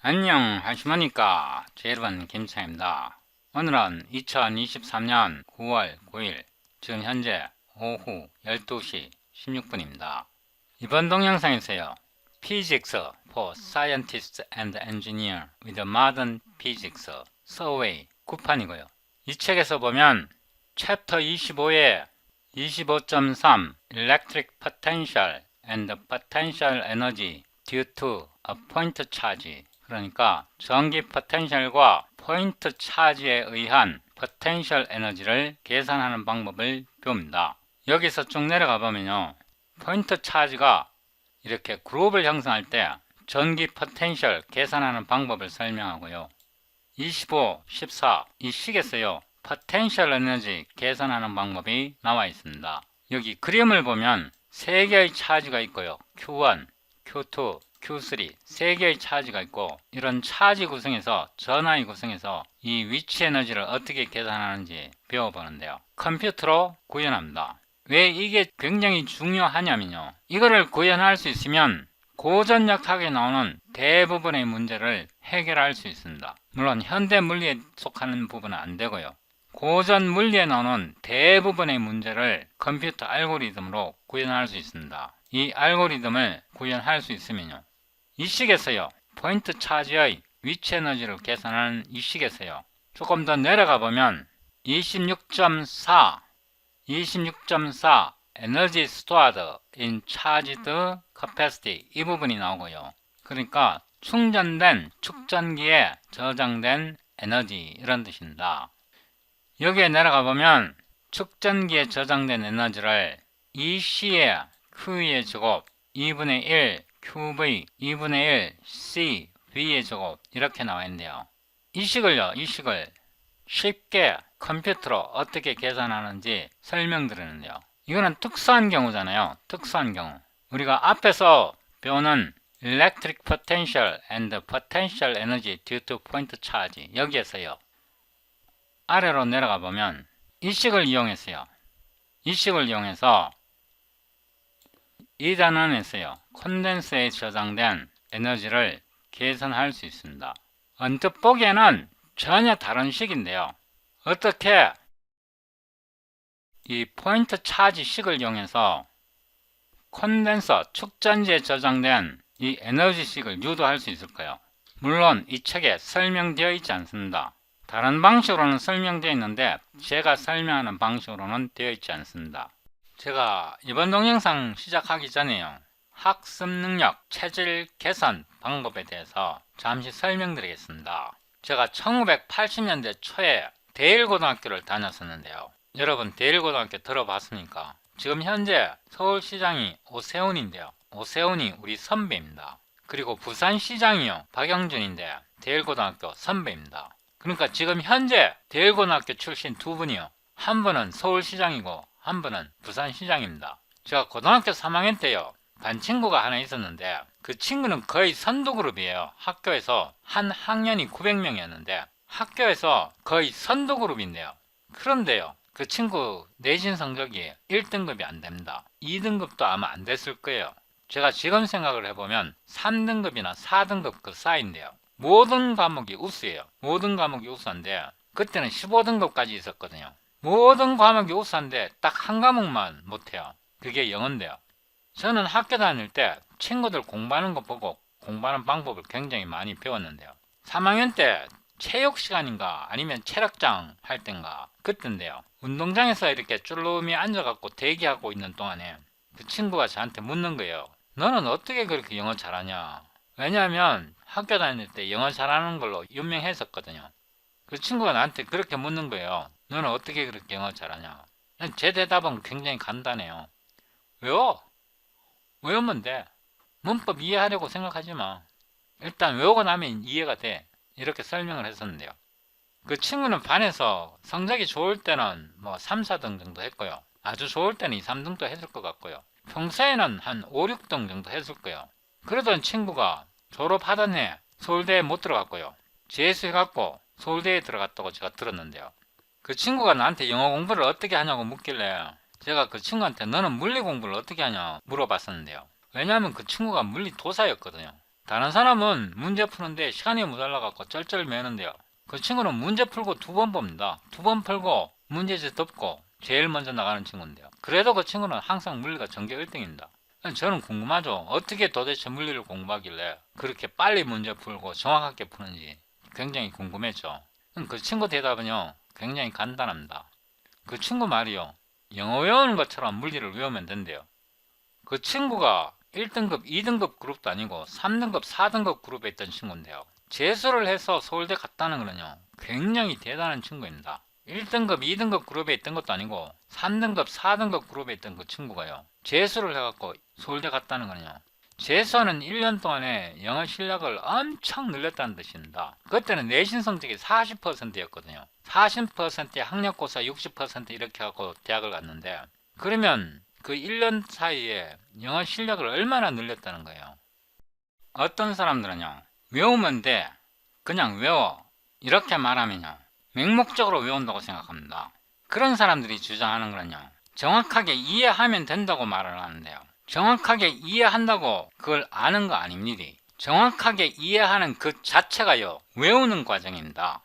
안녕하십니까. 제 여러분 김창입니다. 오늘은 2023년 9월 9일 지금 현재 오후 12시 16분입니다. 이번 동영상에서요, Physics for Scientists and Engineers with Modern Physics Survey 9판이고요. 이 책에서 보면 챕터 25에 25.3 Electric Potential and Potential Energy due to a point charge, 그러니까 전기 포텐셜과 포인트 차지에 의한 포텐셜 에너지를 계산하는 방법을 배웁니다. 여기서 쭉 내려가 보면요, 포인트 차지가 이렇게 그룹을 형성할 때 전기 포텐셜 계산하는 방법을 설명하고요. 25, 14 이 식에서요, 포텐셜 에너지 계산하는 방법이 나와 있습니다. 여기 그림을 보면 3개의 차지가 있고요. Q1, Q2, Q3 3개의 차지가 있고, 이런 차지 구성에서 전하의 구성에서 이 위치 에너지를 어떻게 계산하는지 배워보는데요. 컴퓨터로 구현합니다. 왜 이게 굉장히 중요하냐면요, 이거를 구현할 수 있으면 고전역학에 나오는 대부분의 문제를 해결할 수 있습니다. 물론 현대 물리에 속하는 부분은 안 되고요. 고전 물리에 나오는 대부분의 문제를 컴퓨터 알고리즘으로 구현할 수 있습니다. 이 알고리즘을 구현할 수 있으면요, 이 식에서요, 포인트 차지의 위치 에너지를 계산하는 이 식에서요, 조금 더 내려가 보면 26.4 Energy Stored in Charged Capacity 이 부분이 나오고요. 그러니까 충전된 축전기에 저장된 에너지, 이런 뜻입니다. 여기에 내려가 보면 축전기에 저장된 에너지를 EC의 Q의 제곱 2분의 1 QV 2분의 1 C V의 제곱 이렇게 나와 있는데요. 이 식을 쉽게 컴퓨터로 어떻게 계산하는지 설명드리는데요. 이거는 특수한 경우잖아요. 특수한 경우. 우리가 앞에서 배우는 Electric Potential and Potential Energy due to Point Charge, 여기에서요, 아래로 내려가 보면 이 식을 이용해서 이 단원에서요, 콘덴서에 저장된 에너지를 계산할 수 있습니다. 언뜻 보기에는 전혀 다른 식인데요, 어떻게 이 포인트 차지 식을 이용해서 콘덴서 축전지에 저장된 이 에너지 식을 유도할 수 있을까요? 물론 이 책에 설명되어 있지 않습니다. 다른 방식으로는 설명되어 있는데 제가 설명하는 방식으로는 되어 있지 않습니다. 제가 이번 동영상 시작하기 전에요, 학습 능력 체질 개선 방법에 대해서 잠시 설명드리겠습니다. 제가 1980년대 초에 대일고등학교를 다녔었는데요. 여러분 대일고등학교 들어봤습니까? 지금 현재 서울시장이 오세훈인데요. 오세훈이 우리 선배입니다. 그리고 부산시장이요, 박영준인데 대일고등학교 선배입니다. 그러니까 지금 현재 대일고등학교 출신 두 분이요, 한 분은 서울시장이고 한 분은 부산시장입니다. 제가 고등학교 3학년 때요, 반 친구가 하나 있었는데 그 친구는 거의 선두그룹이에요. 학교에서 한 학년이 900명이었는데 학교에서 거의 선두그룹인데요. 그런데요, 그 친구 내신 성적이 1등급이 안 됩니다. 2등급도 아마 안 됐을 거예요. 제가 지금 생각을 해보면 3등급이나 4등급 그 사이인데요, 모든 과목이 우수예요. 모든 과목이 우수한데 그때는 15등급까지 있었거든요. 모든 과목이 우수한데 딱 한 과목만 못해요. 그게 영어인데요. 저는 학교 다닐 때 친구들 공부하는 거 보고 공부하는 방법을 굉장히 많이 배웠는데요. 3학년 때 체육 시간인가 아니면 체력장 할 땐가 그때인데요, 운동장에서 이렇게 쭈르미 앉아갖고 대기하고 있는 동안에 그 친구가 저한테 묻는 거예요. 너는 어떻게 그렇게 영어 잘하냐? 왜냐하면 학교 다닐 때 영어 잘하는 걸로 유명했었거든요. 그 친구가 나한테 그렇게 묻는 거예요. 너는 어떻게 그렇게 영어 잘하냐? 제 대답은 굉장히 간단해요. 외우면 돼. 문법 이해하려고 생각하지 마. 일단 외우고 나면 이해가 돼. 이렇게 설명을 했었는데요. 그 친구는 반에서 성적이 좋을 때는 뭐 3, 4등 정도 했고요. 아주 좋을 때는 2, 3등도 했을 것 같고요. 평소에는 한 5, 6등 정도 했을 거예요. 그러던 친구가 졸업하던 해 서울대에 못 들어갔고요. 재수해갖고 서울대에 들어갔다고 제가 들었는데요. 그 친구가 나한테 영어 공부를 어떻게 하냐고 묻길래 제가 그 친구한테 너는 물리 공부를 어떻게 하냐 물어봤었는데요. 왜냐하면 그 친구가 물리 도사였거든요. 다른 사람은 문제 푸는데 시간이 모자라갖고 쩔쩔매는데요. 그 친구는 문제 풀고 2번 봅니다. 2번 풀고 문제집 덮고 제일 먼저 나가는 친구인데요. 그래도 그 친구는 항상 물리가 전교 1등입니다. 저는 궁금하죠. 어떻게 도대체 물리를 공부하길래 그렇게 빨리 문제 풀고 정확하게 푸는지 굉장히 궁금했죠. 그 친구 대답은요, 굉장히 간단합니다. 그 친구 말이요, 영어 외우는 것처럼 물리를 외우면 된대요. 그 친구가 1등급, 2등급 그룹도 아니고 3등급, 4등급 그룹에 있던 친구인데요. 재수를 해서 서울대 갔다는 거는요, 굉장히 대단한 친구입니다. 1등급, 2등급 그룹에 있던 것도 아니고 3등급, 4등급 그룹에 있던 그 친구가요, 재수를 해갖고 서울대 갔다는 거는요, 재수하는 1년 동안에 영어 실력을 엄청 늘렸다는 뜻입니다. 그때는 내신 성적이 40%였거든요. 40%에 학력고사 60% 이렇게 하고 대학을 갔는데, 그러면 그 1년 사이에 영어 실력을 얼마나 늘렸다는 거예요. 어떤 사람들은요, 외우면 돼, 그냥 외워, 이렇게 말하면요, 맹목적으로 외운다고 생각합니다. 그런 사람들이 주장하는 거는요, 정확하게 이해하면 된다고 말을 하는데요, 정확하게 이해한다고 그걸 아는 거 아닙니다. 정확하게 이해하는 그 자체가요, 외우는 과정입니다.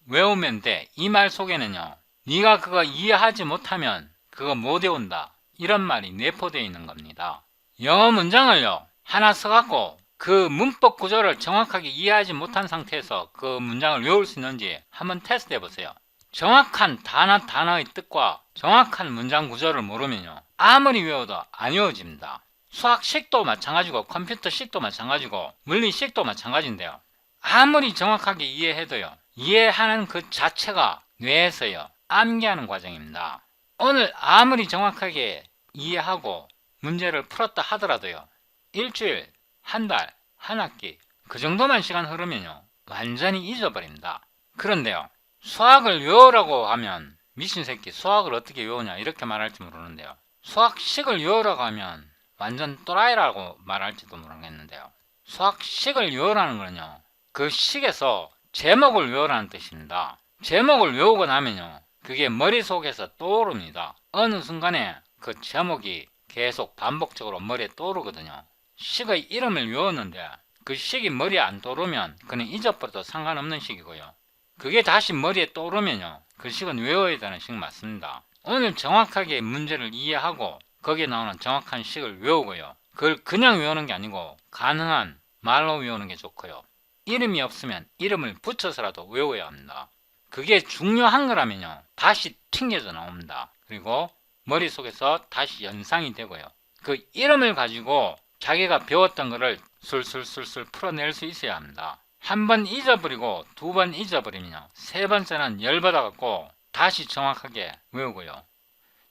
외우면 돼. 이 말 속에는요, 네가 그거 이해하지 못하면 그거 못 외운다, 이런 말이 내포되어 있는 겁니다. 영어 문장을요, 하나 써갖고 그 문법 구조를 정확하게 이해하지 못한 상태에서 그 문장을 외울 수 있는지 한번 테스트 해보세요. 정확한 단어의 뜻과 정확한 문장 구조를 모르면요, 아무리 외워도 안 외워집니다. 수학식도 마찬가지고 컴퓨터식도 마찬가지고 물리식도 마찬가지인데요, 아무리 정확하게 이해해도요, 이해하는 그 자체가 뇌에서요, 암기하는 과정입니다. 오늘 아무리 정확하게 이해하고 문제를 풀었다 하더라도요, 일주일, 한 달, 한 학기 그 정도만 시간 흐르면요, 완전히 잊어버립니다. 그런데요, 수학을 외우라고 하면 미친 새끼 수학을 어떻게 외우냐 이렇게 말할지 모르는데요, 수학식을 외우라고 하면 완전 또라이라고 말할지도 모르겠는데요, 수학식을 외우라는 거는요, 그 식에서 제목을 외우라는 뜻입니다. 제목을 외우고 나면요, 그게 머릿속에서 떠오릅니다. 어느 순간에 그 제목이 계속 반복적으로 머리에 떠오르거든요. 식의 이름을 외웠는데 그 식이 머리에 안 떠오르면 그는 잊어버려도 상관없는 식이고요, 그게 다시 머리에 떠오르면요, 그 식은 외워야 되는 식 맞습니다. 오늘 정확하게 문제를 이해하고 거기에 나오는 정확한 식을 외우고요, 그걸 그냥 외우는 게 아니고 가능한 말로 외우는 게 좋고요, 이름이 없으면 이름을 붙여서라도 외워야 합니다. 그게 중요한 거라면요, 다시 튕겨져 나옵니다. 그리고 머릿속에서 다시 연상이 되고요, 그 이름을 가지고 자기가 배웠던 거를 술술술술 풀어낼 수 있어야 합니다. 한 번 잊어버리고 2번 잊어버리면요, 3번째는 열받아갖고 다시 정확하게 외우고요,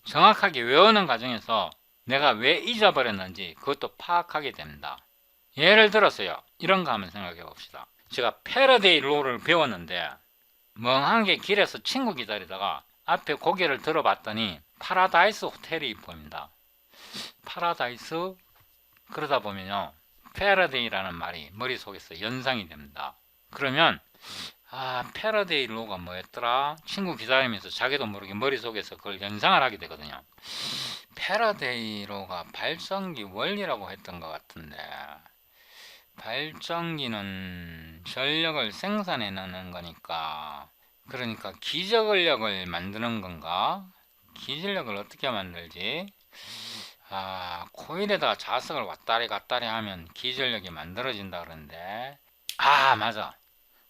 정확하게 외우는 과정에서 내가 왜 잊어버렸는지 그것도 파악하게 됩니다. 예를 들어서요, 이런 거 한번 생각해 봅시다. 제가 패러데이 롤을 배웠는데 멍하게 길에서 친구 기다리다가 앞에 고개를 들어봤더니 파라다이스 호텔이 보입니다. 파라다이스? 그러다 보면요, 패러데이라는 말이 머릿속에서 연상이 됩니다. 그러면 패러데이 로가 뭐였더라? 친구 기다리면서 자기도 모르게 머릿속에서 그걸 연상을 하게 되거든요. 패러데이 로가 발전기 원리라고 했던 것 같은데, 발전기는 전력을 생산해내는 거니까, 그러니까 기저근력을 만드는 건가? 기전력을 어떻게 만들지? 코일에다가 자석을 왔다리 갔다리 하면 기전력이 만들어진다 그러는데, 맞아,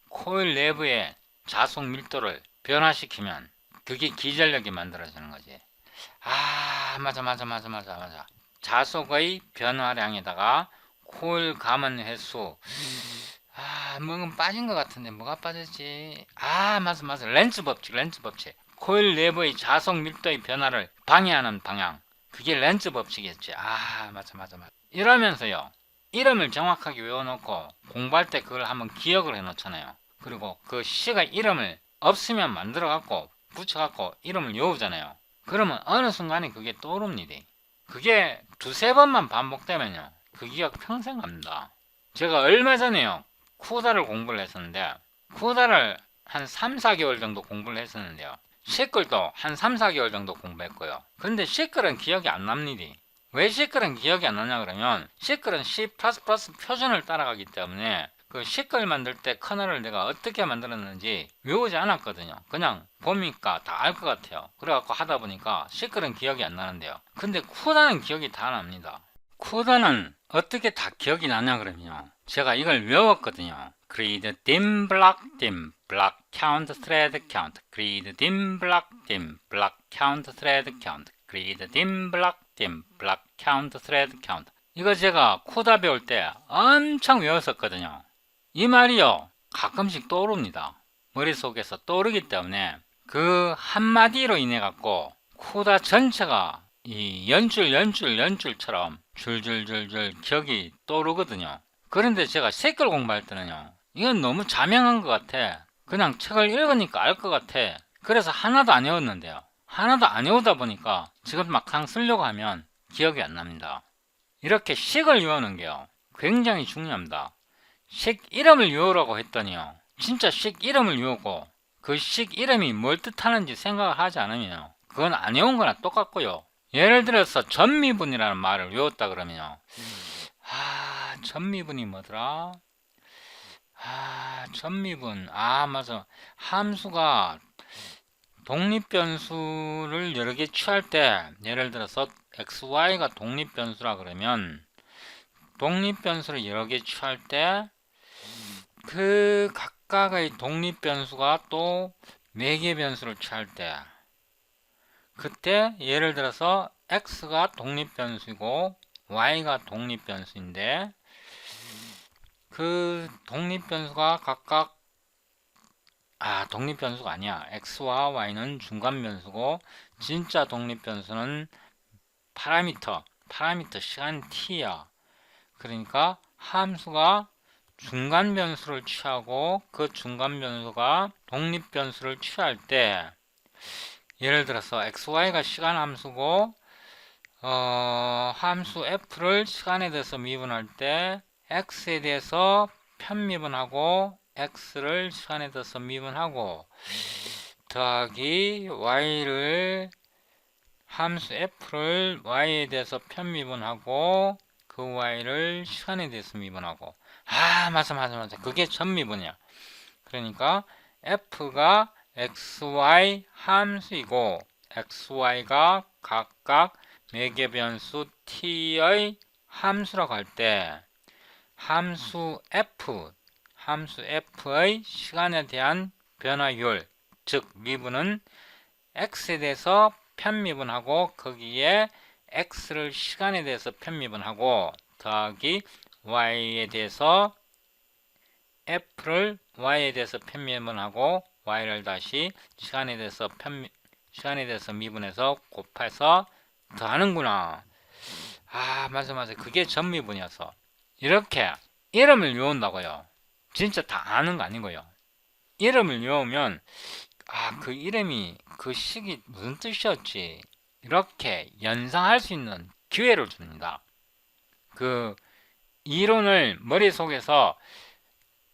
코일 내부의 자속 밀도를 변화시키면 그게 기전력이 만들어지는 거지. 맞아. 자속의 변화량에다가 코일 감은 횟수, 뭐가 빠진 것 같은데 뭐가 빠졌지? 맞아, 렌즈 법칙. 코일 내부의 자속 밀도의 변화를 방해하는 방향, 그게 렌즈 법칙이었지. 맞아. 이러면서요, 이름을 정확하게 외워놓고 공부할 때 그걸 한번 기억을 해놓잖아요. 그리고 그 식의 이름을 없으면 만들어갖고 붙여갖고 이름을 외우잖아요. 그러면 어느 순간에 그게 떠오릅니다. 그게 2-3번만 반복되면요, 그 기억 평생 갑니다. 제가 얼마 전에요, 쿠다를 공부를 했었는데, 쿠다를 한 3-4개월 정도 공부를 했었는데요, 시끌도 한 3-4개월 정도 공부했고요. 근데 시끌은 기억이 안 납니다. 왜 시끌은 기억이 안 나냐 그러면 시끌은 C++ 표준을 따라가기 때문에 그 시끌 만들 때 커널을 내가 어떻게 만들었는지 외우지 않았거든요. 그냥 보니까 다 알 것 같아요. 그래갖고 하다 보니까 시끌은 기억이 안 나는데요. 근데 쿠다는 기억이 다 납니다. 쿠다는 어떻게 다 기억이 나냐 그러면요. 제가 이걸 외웠거든요. grid dim block dim block count thread count grid dim block dim block count thread count grid dim block dim block count thread count. 이거 제가 쿠다 배울 때 엄청 외웠었거든요. 이 말이요 가끔씩 떠오릅니다. 머릿속에서 떠오르기 때문에 그 한마디로 인해 갖고 쿠다 전체가 이 연줄처럼 줄줄줄줄 기억이 떠오르거든요. 그런데 제가 세글 공부할 때는요 이건 너무 자명한 것 같아. 그냥 책을 읽으니까 알 것 같아. 그래서 하나도 안 외웠는데요. 하나도 안 외우다 보니까 지금 막상 쓰려고 하면 기억이 안 납니다. 이렇게 식을 외우는 게요 굉장히 중요합니다. 식 이름을 외우라고 했더니요 진짜 식 이름을 외우고 그 식 이름이 뭘 뜻하는지 생각을 하지 않으면 그건 안 외운 거나 똑같고요. 예를 들어서 전미분이라는 말을 외웠다 그러면요 전미분이 뭐더라? 전미분 맞아. 함수가 독립변수를 여러 개 취할 때 예를 들어서 xy가 독립변수라 그러면 독립변수를 여러 개 취할 때 그 각각의 독립변수가 또 4개 변수를 취할 때 그때 예를 들어서 x가 독립변수이고 y가 독립변수인데 그 독립변수가 각각 독립변수가 아니야. x와 y는 중간변수고 진짜 독립변수는 파라미터 시간 t야. 그러니까 함수가 중간변수를 취하고 그 중간변수가 독립변수를 취할 때 예를 들어서 xy가 시간 함수고 함수 f를 시간에 대해서 미분할 때 x에 대해서 편미분하고 x를 시간에 대해서 미분하고 더하기 y를 함수 f를 y에 대해서 편미분하고 그 y를 시간에 대해서 미분하고 맞아 그게 전미분이야. 그러니까 f가 xy 함수이고 xy가 각각 매개 변수 t의 함수라고 할 때 함수 f의 시간에 대한 변화율 즉 미분은 x에 대해서 편미분하고 거기에 x를 시간에 대해서 편미분하고 더하기 y에 대해서 f를 y에 대해서 편미분하고 y를 다시 시간에 대해서 미분해서 곱해서 더하는구나. 맞아 그게 전미분이어서 이렇게 이름을 외운다고요. 진짜 다 아는 거 아니고요. 이름을 외우면 그 이름이 그 식이 무슨 뜻이었지 이렇게 연상할 수 있는 기회를 줍니다. 그 이론을 머릿속에서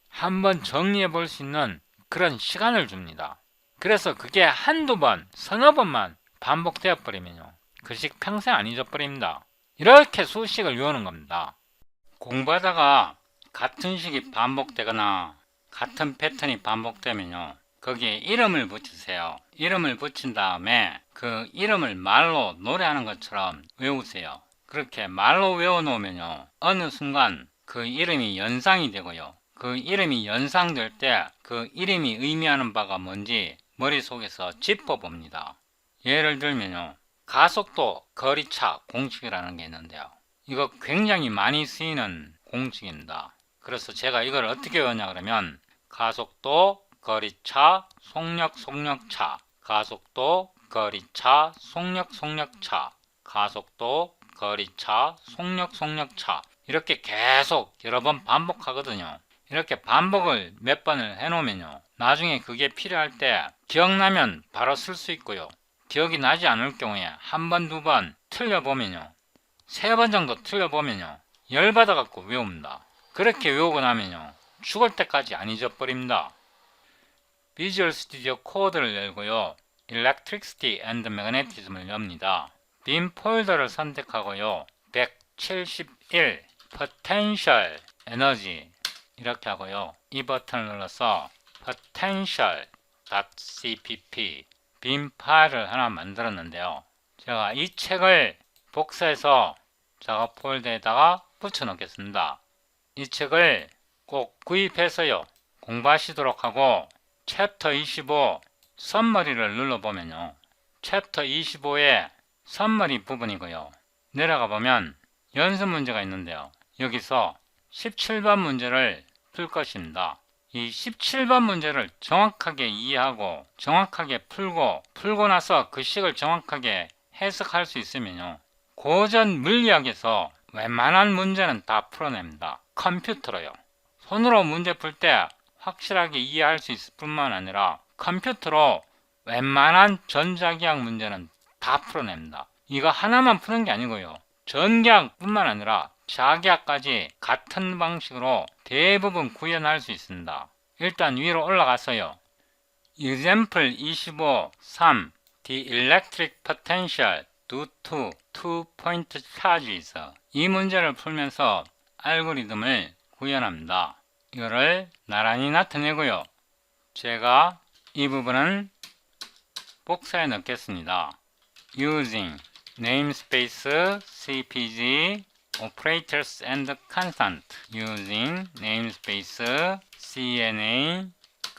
한번 정리해 볼 수 있는 그런 시간을 줍니다. 그래서 그게 한두 번, 서너 번만 반복되어 버리면요 그 식 평생 안 잊어버립니다. 이렇게 수식을 외우는 겁니다. 공부하다가 같은 식이 반복되거나 같은 패턴이 반복되면요 거기에 이름을 붙이세요. 이름을 붙인 다음에 그 이름을 말로 노래하는 것처럼 외우세요. 그렇게 말로 외워놓으면요 어느 순간 그 이름이 연상이 되고요 그 이름이 연상될 때 그 이름이 의미하는 바가 뭔지 머릿속에서 짚어봅니다. 예를 들면요 가속도 거리차 공식이라는 게 있는데요 이거 굉장히 많이 쓰이는 공식입니다. 그래서 제가 이걸 어떻게 외웠냐 그러면 가속도 거리차 속력차 가속도 거리차 속력차 가속도 거리차 속력차 이렇게 계속 여러 번 반복하거든요. 이렇게 반복을 몇 번을 해놓으면요 나중에 그게 필요할 때 기억나면 바로 쓸 수 있고요 기억이 나지 않을 경우에 한 번, 두 번 틀려보면요 3번 정도 틀려보면요 열받아 갖고 외웁니다. 그렇게 외우고 나면요 죽을 때까지 안 잊어버립니다. 비주얼 스튜디오 코드를 열고요 Electricity and Magnetism을 엽니다. 빔 폴더를 선택하고요. 171 potential energy 이렇게 하고요. 이 버튼을 눌러서 potential.cpp 빔 파일을 하나 만들었는데요. 제가 이 책을 복사해서 작업 폴더에다가 붙여 놓겠습니다. 이 책을 꼭 구입해서요. 공부하시도록 하고 챕터 25 썸머리를 눌러보면요. 챕터 25의 썸머리 부분이고요. 내려가 보면 연습 문제가 있는데요. 여기서 17번 문제를 풀 것입니다. 이 17번 문제를 정확하게 이해하고 정확하게 풀고 나서 그 식을 정확하게 해석할 수 있으면요. 고전 물리학에서 웬만한 문제는 다 풀어냅니다. 컴퓨터로요. 손으로 문제 풀 때 확실하게 이해할 수 있을 뿐만 아니라 컴퓨터로 웬만한 전자기학 문제는 다 풀어냅니다. 이거 하나만 푸는 게 아니고요. 전기학뿐만 아니라 자기학까지 같은 방식으로 대부분 구현할 수 있습니다. 일단 위로 올라가서요. Example 25, 3. The electric potential due to two-point charges. 이 문제를 풀면서 알고리즘을 구현합니다. 이거를 나란히 나타내고요. 제가 이 부분은 복사해 넣겠습니다. Using namespace cpg operators and constant using namespace cna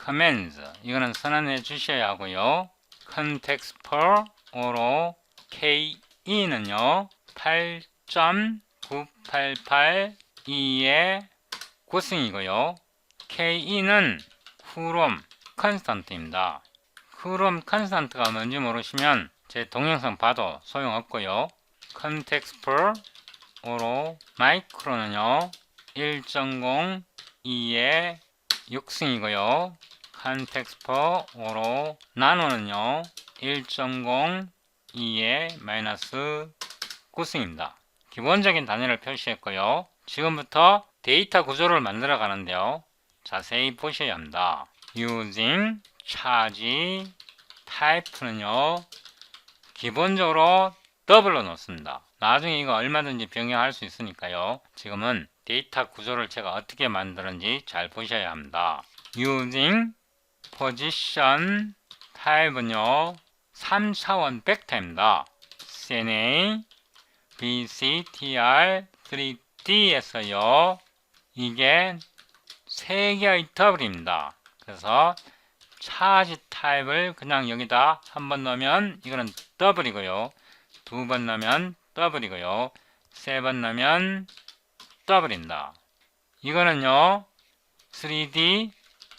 commands 이거는 선언해 주셔야 하고요. context for 오로 ke는요 8.9882의 구승이고요. ke는 쿠롬 컨스턴트입니다. 쿠롬 컨스턴트가 뭔지 모르시면 제 동영상 봐도 소용없고요. context per 오로 마이크로는요 1.02의 6승이고요. context per 오로 나노는요 1.02의 마이너스 9승입니다. 기본적인 단위를 표시했고요. 지금부터 데이터 구조를 만들어 가는데요. 자세히 보셔야 합니다. using charge type는요 기본적으로 더블로 놓습니다. 나중에 이거 얼마든지 변경할 수 있으니까요. 지금은 데이터 구조를 제가 어떻게 만드는지 잘 보셔야 합니다. using position type는요 3차원 벡터입니다. CNA BCTR 3D에서요 이게 3개의 더블입니다. 그래서 차지 타입을 그냥 여기다 한번 넣으면 이거는 더블이고요. 2번 넣으면 더블이고요. 3번 넣으면 더블입니다. 이거는요 3D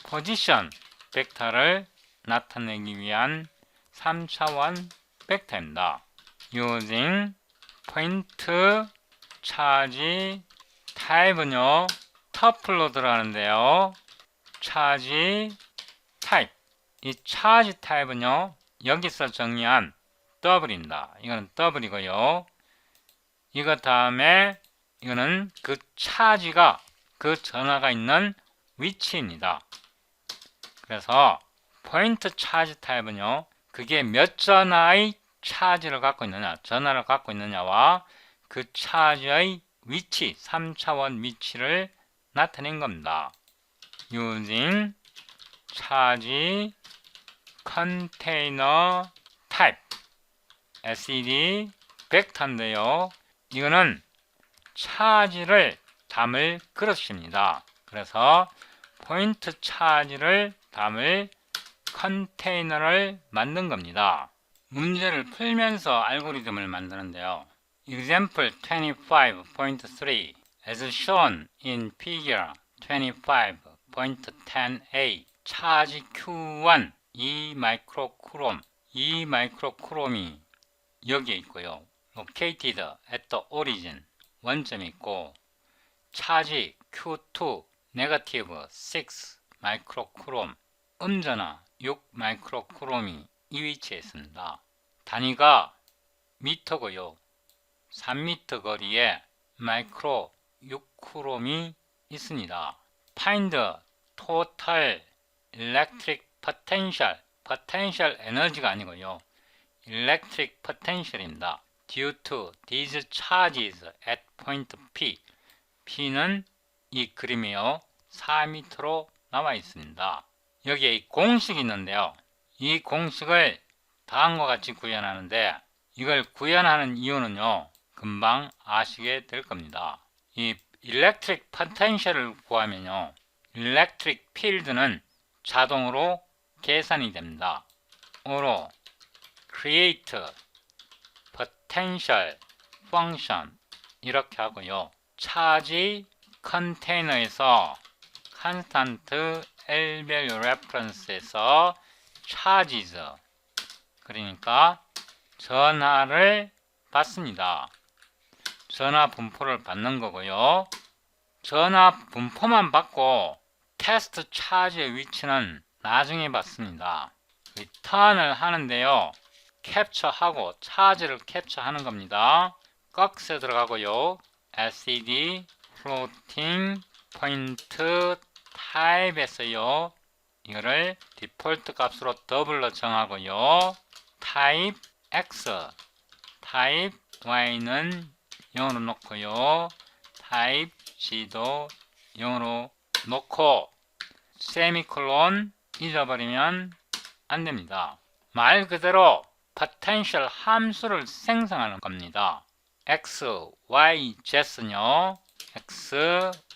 포지션 벡터를 나타내기 위한 3차원 벡터입니다. using point charge type는요 터플로 들어가는데요. charge type 이 charge type는요 여기서 정의한 더블입니다. 이거는 더블이고요. 이거 다음에 이거는 그 차지가 그 전화가 있는 위치입니다. 그래서 포인트 차지 타입은요 그게 몇 전화의 차지를 갖고 있느냐 전화를 갖고 있느냐와 그 차지의 위치 3차원 위치를 나타낸 겁니다. using charge container type SED 벡터인데요. 이거는 차지를 담을 그릇입니다. 그래서 포인트 차지를 담을 컨테이너를 만든 겁니다. 문제를 풀면서 알고리즘을 만드는데요. Example 25.3 As shown in figure 25.10a 차지 Q1 2 마이크로쿠롬 이 마이크로쿠롬이 여기에 있고요. Located at the origin 원점이 있고 차지 Q2 네거티브 6 마이크로쿠롬 음전화 6 마이크로쿠롬이 이 위치에 있습니다. 단위가 미터고요. 3미터 거리에 마이크로 6쿠롬이 있습니다. Find total electric potential potential 에너지가 아니고요. electric potential입니다. due to these charges at point P. P는 이 그림이요. 4m로 나와 있습니다. 여기에 이 공식이 있는데요. 이 공식을 다음과 같이 구현하는데 이걸 구현하는 이유는요. 금방 아시게 될 겁니다. 이 electric potential을 구하면요. electric field는 자동으로 계산이 됩니다. 으로 create potential function 이렇게 하고요. 차지 컨테이너에서 constant L value reference에서 charges 그러니까 전하를 받습니다. 전하 분포를 받는 거고요. 전하 분포만 받고 테스트 차지의 위치는 나중에 받습니다. 리턴을 하는데요. 캡처하고 차지를 캡처하는 겁니다. 꺽스에 들어가고요. SED floating point type에서요. 이거를 디폴트 값으로 더블로 정하고요. type X, type Y는 0으로 놓고요. type G도 0으로 놓고 세미콜론 잊어버리면 안됩니다. 말 그대로 potential 함수를 생성하는 겁니다. X, Y, Z는요. X,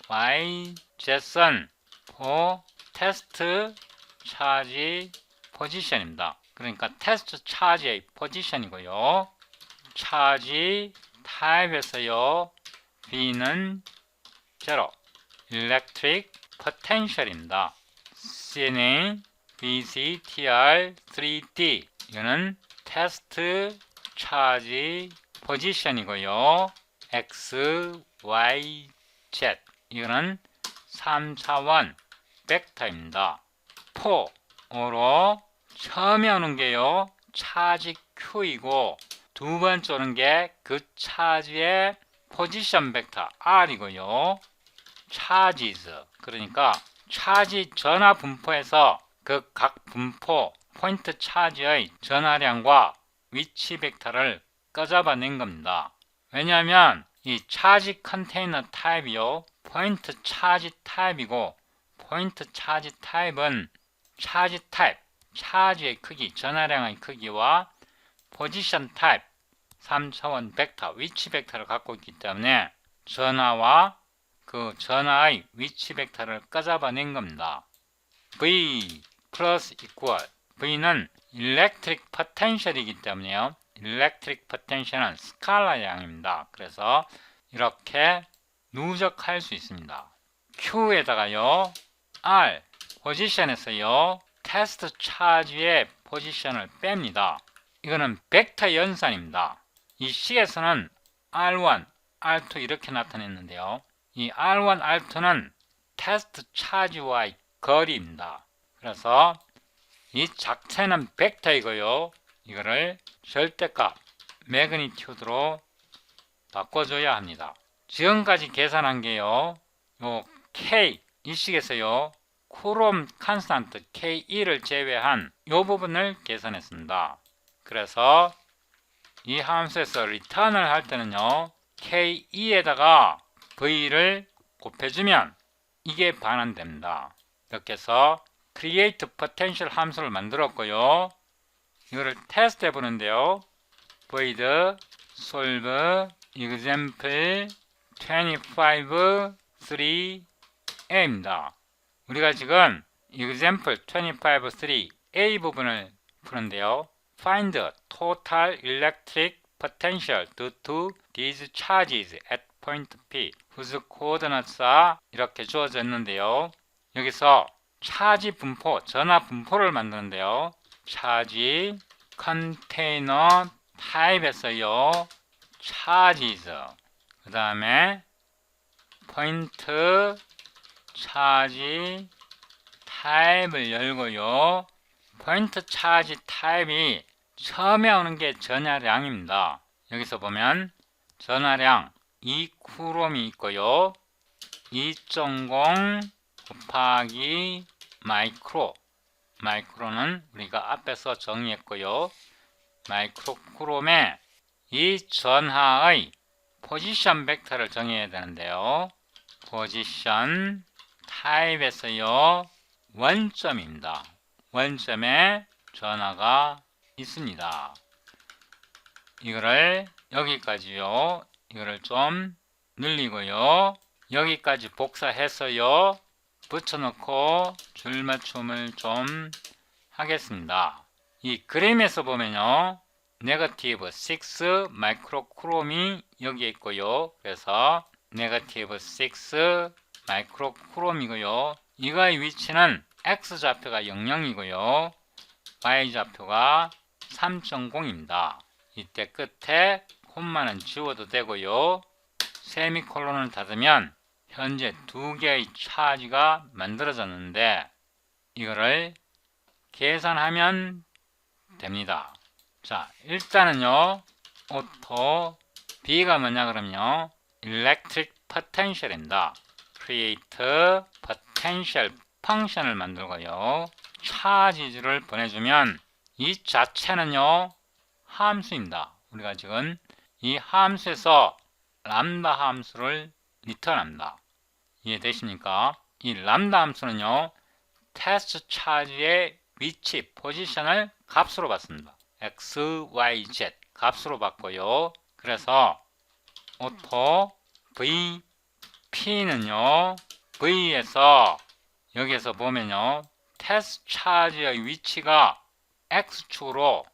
Y, Z는 for test charge position입니다. 그러니까 테스트 차지의 포지션이고요. 차지 타입에서요. B는 0. electric potential입니다. C는 BCTR3D 이거는 테스트 차지 포지션이고요. X, Y, Z 이거는 3차원 벡터입니다. 4으로 처음에 오는 게요. 차지 Q이고 두 번째 오는 게 그 차지의 포지션 벡터 R이고요. charges 그러니까 차지 전하 분포에서 그 각 분포 포인트 차지의 전하량과 위치 벡터를 꺼잡아낸 겁니다. 왜냐하면 이 차지 컨테이너 타입이요. 포인트 차지 타입이고 포인트 차지 타입은 차지 타입, 차지의 크기, 전하량의 크기와 포지션 타입, 3차원 벡터, 위치 벡터를 갖고 있기 때문에 전하와 그 전하의 위치 벡터를 꺼잡아낸 겁니다. V 플러스 equal V는 electric potential이기 때문에요. electric potential은 스칼라 양입니다. 그래서 이렇게 누적할 수 있습니다. Q에다가요. R 포지션에서요. 테스트 차지의 포지션을 뺍니다. 이거는 벡터 연산입니다. 이 식에서는 R1, R2 이렇게 나타냈는데요. 이 R1, R2는 테스트 차지와의 거리입니다. 그래서 이 작체는 벡터이고요. 이거를 절대값 매그니튜드로 바꿔줘야 합니다. 지금까지 계산한 게요. 요 K 이 식에서요. 쿠롬 컨스탄트 K2를 제외한 이 부분을 계산했습니다. 그래서 이 함수에서 리턴을 할 때는요. K2에다가 V를 곱해주면 이게 반환됩니다. 이렇게 해서 create potential 함수를 만들었고요. 이거를 테스트 해보는데요. void solve example 25 3a입니다. 우리가 지금 example 25 3a 부분을 푸는데요. find total electric potential due to these charges at point P whose coordinates are 이렇게 주어져 있는데요. 여기서 차지 분포, 전하 분포를 만드는데요. 차지 컨테이너 타입에서요. charges 그 다음에 포인트 차지 타입을 열고요. 포인트 차지 타입이 처음에 오는 게 전하량입니다. 여기서 보면 전하량 2쿠롬이 있고요. 2.0 곱하기 마이크로 마이크로는 우리가 앞에서 정의했고요. 마이크로 쿠롬에 이 전하의 포지션 벡터를 정해야 되는데요. 포지션 타입에서요. 원점입니다. 원점에 전하가 있습니다. 이거를 여기까지요. 이거를 좀 늘리고요. 여기까지 복사해서요. 붙여놓고 줄맞춤을 좀 하겠습니다. 이 그림에서 보면요. 네거티브 6 마이크로 쿠롬이 여기에 있고요. 그래서 네거티브 6 마이크로 쿠롬이고요. 이거의 위치는 X좌표가 00이고요. Y좌표가 3.0입니다. 이때 끝에 콤마는 지워도 되고요. 세미콜론을 닫으면 현재 두 개의 차지가 만들어졌는데 이거를 계산하면 됩니다. 자, 일단은요. 오토 B가 뭐냐 그러면요. Electric Potential입니다. Create Potential 펑션을 만들고요. 차지를 보내주면 이 자체는요. 함수입니다. 우리가 지금 이 함수에서 람다 함수를 리턴합니다. 이해되십니까? 이 람다 함수는요. 테스트 차지의 위치, 포지션을 값으로 받습니다. x, y, z 값으로 받고요. 그래서 오토 vp는요. v에서 여기에서 보면요. 테스트 차지의 위치가 x축으로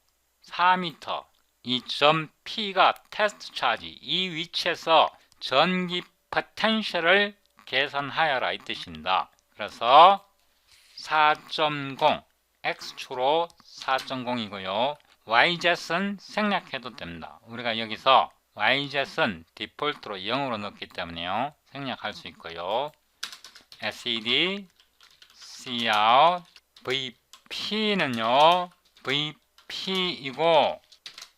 4m 이 점 P가 테스트 차지 이 위치에서 전기 포텐셜을 계산하여라 이 뜻입니다. 그래서 4.0 X축으로 4.0이고요. YZ은 생략해도 됩니다. 우리가 여기서 YZ은 디폴트로 0으로 넣기 때문에요. 생략할 수 있고요. SED, Cout, VP는요. VP이고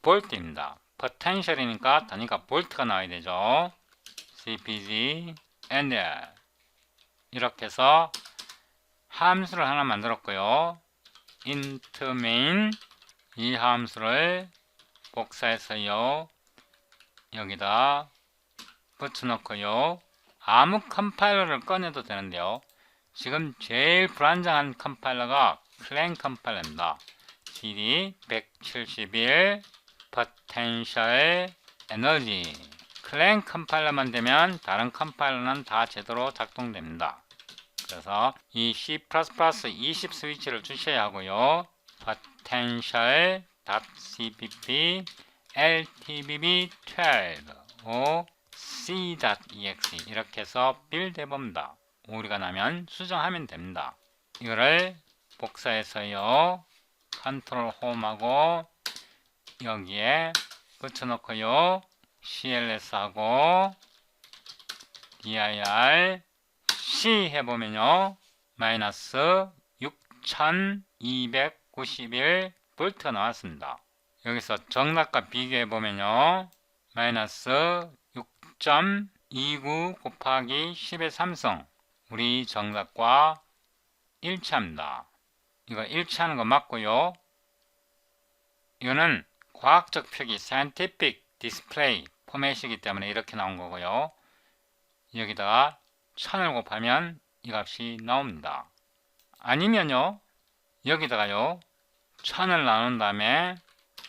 볼트입니다. 포텐셜이니까 단위가 볼트가 나와야 되죠. CPG, and 이렇게 해서 함수를 하나 만들었고요. int main 이 함수를 복사해서요. 여기다 붙여놓고요. 아무 컴파일러를 꺼내도 되는데요. 지금 제일 불안정한 컴파일러가 클랭 컴파일러입니다. cd 171 potential energy 클랭 컴파일러만 되면 다른 컴파일러는 다 제대로 작동됩니다. 그래서 이 C++ 20 스위치를 주셔야 하고요. potential.cpp ltbb12 o c.exe 이렇게 해서 빌드 해봅니다. 오류가 나면 수정하면 됩니다. 이거를 복사해서요. 컨트롤 홈하고 여기에 붙여놓고요. cls하고 dir C 해보면요. 마이너스 6291 볼트가 나왔습니다. 여기서 정답과 비교해보면요. 마이너스 6.29 곱하기 10의 3승 우리 정답과 일치합니다. 이거 일치하는 거 맞고요. 이거는 과학적 표기 scientific display 포맷이기 때문에 이렇게 나온 거고요. 여기다가 1000을 곱하면 이 값이 나옵니다. 아니면요. 여기다가요. 1000을 나눈 다음에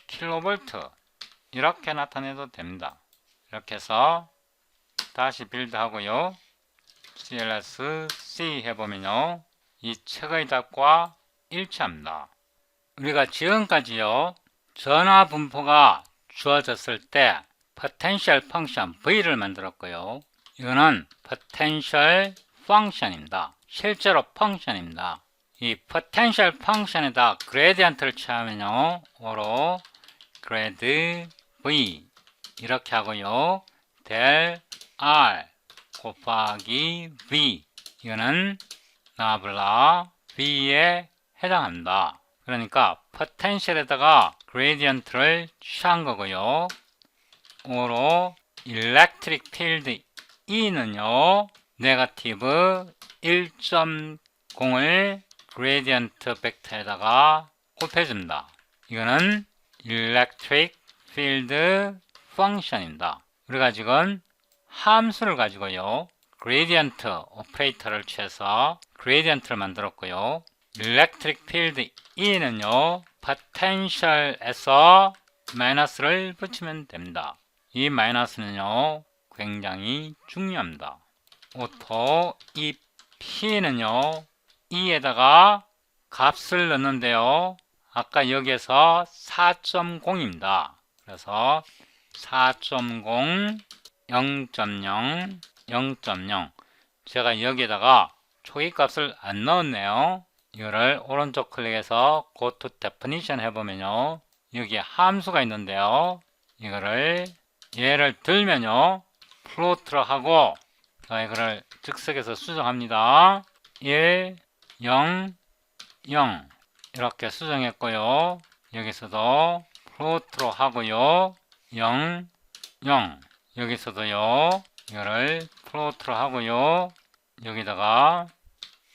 킬로볼트 이렇게 나타내도 됩니다. 이렇게 해서 다시 빌드 하고요. cls c 해보면요. 이 책의 답과 일치합니다. 우리가 지금까지요. 전화 분포가 주어졌을 때 potential 펑션 V를 만들었고요. 이거는 potential function입니다. 실제로 펑션입니다. 이 potential 펑션에다 gradient를 취하면요. 오로 grad V 이렇게 하고요. del R 곱하기 V 이거는 나블라 V에 해당합니다. 그러니까 potential에다가 gradient를 취한 거고요. 오로 electric field E는요, 네거티브 1.0을 그레디언트 벡터에다가 곱해줍니다. 이거는 electric field function입니다. 우리가 지금 함수를 가지고요, gradient 오퍼레이터를 취해서 gradient를 만들었고요. electric field E는요, potential에서 마이너스를 붙이면 됩니다. 이 마이너스는요, 굉장히 중요합니다. 오토 이 P는요, E에다가 값을 넣는데요, 아까 여기에서 4.0입니다. 그래서 4.0, 0.0, 0.0. 제가 여기에다가 초기값을 안 넣었네요. 이거를 오른쪽 클릭해서 Go to Definition 해보면요, 여기에 함수가 있는데요, 이거를 얘를 들면요, 플로트로 하고, 자, 이거를 즉석에서 수정합니다. 1, 0, 0 이렇게 수정했고요. 여기서도 플로트로 하고요, 0, 0 여기서도요, 이거를 플로트로 하고요, 여기다가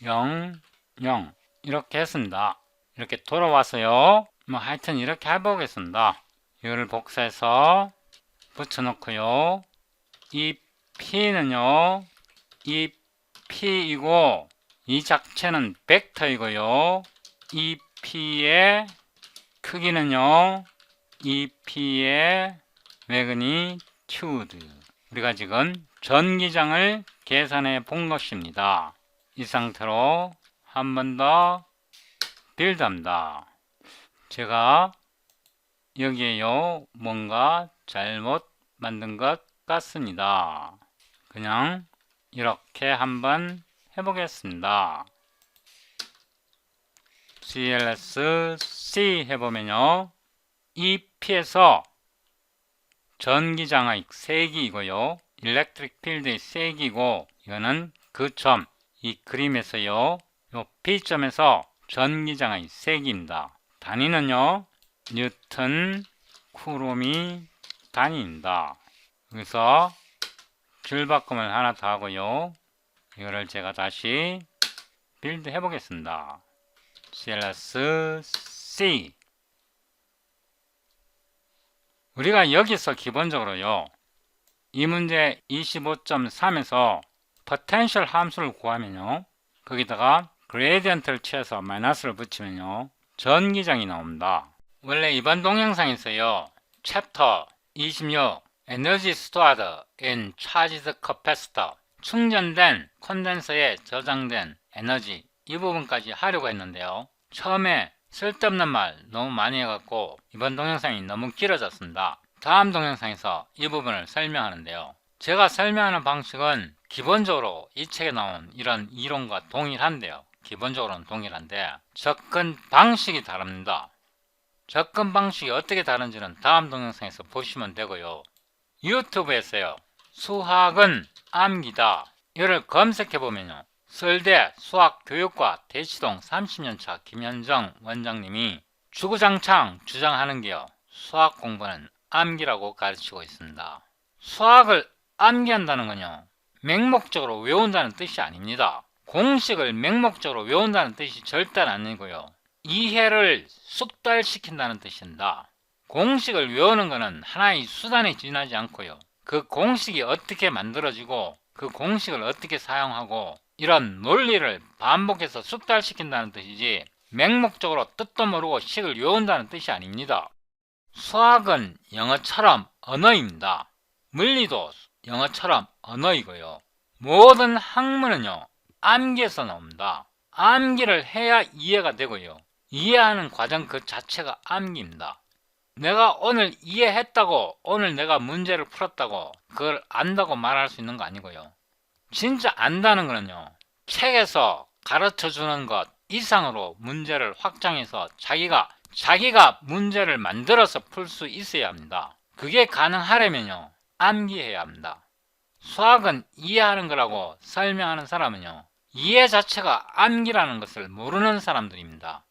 0, 0 이렇게 했습니다. 이렇게 돌아와서요, 뭐 하여튼 이렇게 해보겠습니다. 이거를 복사해서 붙여놓고요, 이 P는요, 이 P이고 이 자체는 벡터이고요, 이 P의 크기는요, 이 P의 매그니튜드. 우리가 지금 전기장을 계산해 본 것입니다. 이 상태로 한 번 더 빌드합니다. 제가 여기에요, 뭔가 잘못 만든 것 같습니다. 그냥 이렇게 한번 해보겠습니다. CLS-C 해보면요, 이 P에서 전기장의 세기이고요, 일렉트릭 필드의 세기고, 이거는 그 점, 이 그림에서요, 요 P점에서 전기장의 세기입니다. 단위는요, 뉴턴 쿠롬이 단위입니다. 여기서 줄바꿈을 하나 더 하고요, 이거를 제가 다시 빌드 해보겠습니다. CLS-C. 우리가 여기서 기본적으로요, 이 문제 25.3에서 potential 함수를 구하면요, 거기다가 gradient를 취해서 마이너스를 붙이면요, 전기장이 나옵니다. 원래 이번 동영상에서요, 챕터 26 Energy Stored in Charged Capacitor, 충전된 콘덴서에 저장된 에너지, 이 부분까지 하려고 했는데요, 처음에 쓸데없는 말 너무 많이 해갖고 이번 동영상이 너무 길어졌습니다. 다음 동영상에서 이 부분을 설명하는데요, 제가 설명하는 방식은 기본적으로 이 책에 나온 이런 이론과 동일한데요, 기본적으로는 동일한데 접근 방식이 다릅니다. 접근 방식이 어떻게 다른지는 다음 동영상에서 보시면 되고요, 유튜브에서요, 수학은 암기다, 이를 검색해보면요, 서울대 수학교육과 대치동 30년차 김현정 원장님이 주구장창 주장하는 게요, 수학 공부는 암기라고 가르치고 있습니다. 수학을 암기한다는 건요, 맹목적으로 외운다는 뜻이 아닙니다. 공식을 맹목적으로 외운다는 뜻이 절대 아니고요, 이해를 숙달시킨다는 뜻입니다. 공식을 외우는 것은 하나의 수단에 지나지 않고요, 그 공식이 어떻게 만들어지고 그 공식을 어떻게 사용하고 이런 논리를 반복해서 숙달시킨다는 뜻이지, 맹목적으로 뜻도 모르고 식을 외운다는 뜻이 아닙니다. 수학은 영어처럼 언어입니다. 물리도 영어처럼 언어이고요, 모든 학문은요, 암기에서 나옵니다. 암기를 해야 이해가 되고요, 이해하는 과정 그 자체가 암기입니다. 내가 오늘 이해했다고, 오늘 내가 문제를 풀었다고 그걸 안다고 말할 수 있는 거 아니고요, 진짜 안다는 거는요, 책에서 가르쳐 주는 것 이상으로 문제를 확장해서 자기가 문제를 만들어서 풀 수 있어야 합니다. 그게 가능하려면요, 암기해야 합니다. 수학은 이해하는 거라고 설명하는 사람은요, 이해 자체가 암기라는 것을 모르는 사람들입니다.